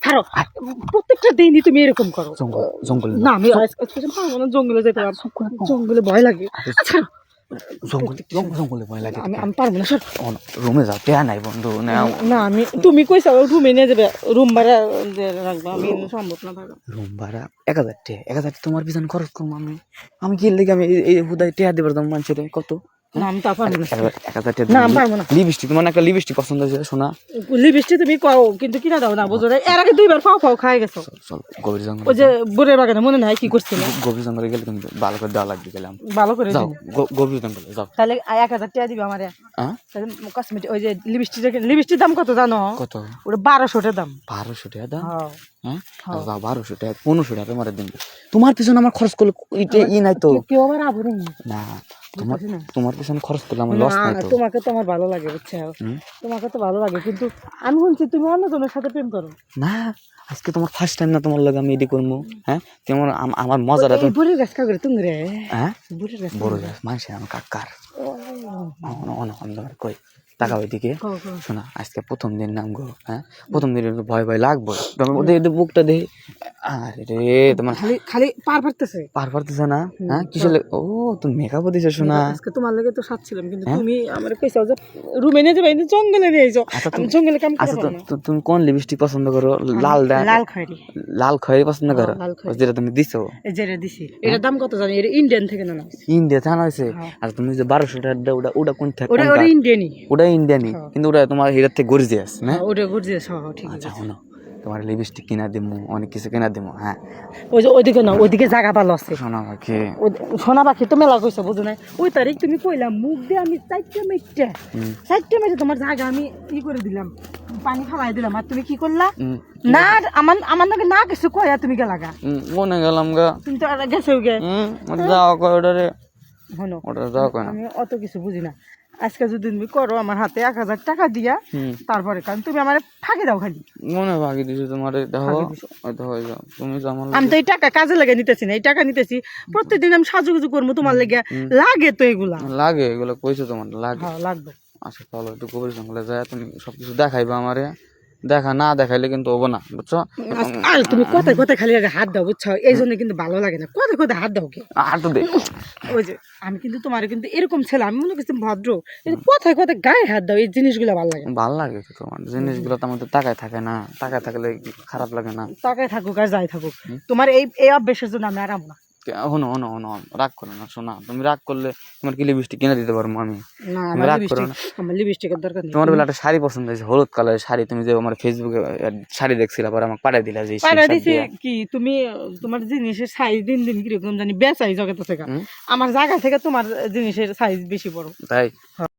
ছাড়ো প্রত্যেকটা দিনই তুমি এরকম করো। জঙ্গল না আমি পারবো না, জঙ্গলে যেতে পারবো, জঙ্গলে ভয় লাগে। ছাড়ো জঙ্গলে ভয় লাগে। আমি পারবো না সর। রুমে যাও, টেয়া নাই বন্ধু। না আমি তুমি কইছো রুমে নিয়ে যাবে, রুম ভাড়া রাখবো, আমি সম্ভব না থাকা। রুম ভাড়া 1000 টাকা, 1000 তোমার পিছনে খরচ করবো আমি কি লেগে আমি এই হুদায় টেয়া দিবার দাম মানুষের কত। না আমি তা পারবো না। 1000 টাকা না আমি পারবো না। লিপস্টিক, তোমার একটা লিপস্টিক পছন্দ হয়েছে শোনা? লিপস্টিক তুমি কও কিন্তু কিনা দাও না, বুঝো না? এর আগে 2বার ফাও খাই গেছো। চল গভীর জঙ্গল, ওই যে বোরের বাগানে মনে নাই কি করছিল? গভীর জঙ্গলে গেলে কিন্তু ভালো করে দেওয়া লাগবে। গেলাম ভালো করে যাও, গভীর জঙ্গলে যাও। তাহলে 1000 টাকা দিবে আমারে। হ্যাঁ কসমেটিক ওই যে লিপস্টিক দাম কত জানো? কত? ওটা 1200 টাকা দাম। 1200 টাকা দাম? হ্যাঁ হ্যাঁ যাও, 1200 টাকা 1500 টাকা তোমার দিন। তোমার পিছনে আমার খরচ করলে ই নাই তো। কেউ আবার আবরে না তোমার পিছনে খরচ করলে আমার লস নাই তো। তোমাকে তো আমার ভালো লাগে, বুঝছো? তোমাকে তো ভালো লাগে, কিন্তু আমি শুনছি তুমি অন্যজনের সাথে প্রেম করো। না আজকে তোমার ফার্স্ট টাইম না তোমার লাগে আমি এডি করবো। হ্যাঁ তোমার আমার মজাটা তো। বুড়ির গাছ কাগরে তুমি রে? হ্যাঁ বুড়ির গাছ বড় গাছ মানুষের আমার কাকার কই টাকা ওইদিকে। শোনা আজকে প্রথম দিন নাম গো। হ্যাঁ প্রথম দিন ভয় ভয় লাগবো, ওদের বুকটা দেখে আরে রে তোমার খালি পার পারতেছে না। হ্যাঁ কিসের ও তুমি মেকআপও দিছো শোনা? আজকে তোমার লাগে তো সাজছিলাম, কিন্তু তুমি আমার কইছো যে রুমে নিয়ে যাবে, জঙ্গলে নিয়ে যাও। আমি জঙ্গলে কাম করব না। তুমি কোন লিপস্টিক পছন্দ করো? লাল খয়েরি পছন্দ করো? যেটা তুমি দিছো, যেটা দিছি এটার দাম কত জানি? এটা ইন্ডিয়ান থেকে না ইন্ডিয়া থেকে হয়েছে। আর তুমি যে 1200 টাকা ওটা ওটা কোন থেকে? ওটা ইন্ডিয়ানি। ওটা ইন্ডিয়ানি, কিন্তু ওটা তোমার হিরার থেকে গর্জিয়াস না? ওটা গর্জিয়াস, ঠিক আছে। আচ্ছা শোনো, তোমার লিপস্টিক কিনা দিমু, অনেক কিছু কিনা দিমু। হ্যাঁ ওই যে ওইদিকে না, ওইদিকে জায়গা ভালো আছে। সোনা পাখি, সোনা পাখি তো মেলা কইছো, বুঝো না? ওই তারিখ তুমি কইলাম মুখ দিয়ে আমি 4টা মেটে তোমার জায়গা আমি ই করে দিলাম, পানি খাওয়াই দিলাম, আর তুমি কি করলা? না আমার নাকি না কিছু কয়া তুমি গেলাগা। মনে গেলাম গা, তুমি তো গেছো গে। যাও কয় ওটারে, শোনো ওটা যাও কয় না। আমি অত কিছু বুঝি না। আজকে যদি তুমি করো আমার হাতে 1000 টাকা দিয়া, তারপরে কারণ তুমি আমার ফাঁকি দাও খালি। মনে ভাগি দিছো তোমার, দেখো হয়ে যাও তুমি। আমি তো এই টাকা কাজে লাগে নিতেছি না, এই টাকা নিতেছি প্রত্যেকদিন আমি সাজুগুজু করবো তোমার লেগে। লাগে তো এগুলা লাগে, এগুলো কইছো তোমার লাগে। লাগবে। আচ্ছা চলো একটু গভীর জঙ্গলে যায়, তুমি সবকিছু দেখাইবা আমারে। দেখা না দেখাইলে কিন্তু হবো না, বুঝছো? আর তুমি কথায় কথায় খালি হাত দাও, বুঝছো? এই জন্য কিন্তু ভালো লাগে না, কথায় কথায় হাত দাও কে? আর তো দেখ ওই যে আমি কিন্তু তোমার কিন্তু এরকম ছেলে, আমি মনে করছি ভদ্র, কিন্তু কথায় কথায় গায়ে হাত দাও, এই জিনিসগুলো ভালো লাগে। ভালো লাগে তো তোমার জিনিসগুলো, তো আমাদের টাকায় থাকে না, টাকায় থাকলে খারাপ লাগে না? টাকায় থাকুক আর যাই থাকুক, তোমার এই অভ্যাসের জন্য আমি আরাম না। শোনো শোনো শোনো, রাগ করো না শোনা। তুমি রাগ করলে তোমার কি লিপস্টিক কিনে দিতে পারবো আমি? না রাগ করো না, আমার লিপস্টিকের দরকার নেই। তোমার বেলা একটা শাড়ি পছন্দ হয়েছে, হলুদ কালারের শাড়ি। তুমি যে আমার ফেসবুকে শাড়ি দেখছিলা, পরে আমাকে পাঠিয়ে দিলা। যে দিছি কি তুমি, তোমার জিনিসের সাইজ দিন দিন কিরকম জানি বেচাই জগতে থেকে, আমার জায়গা থেকে তোমার জিনিসের সাইজ বেশি বড়, তাই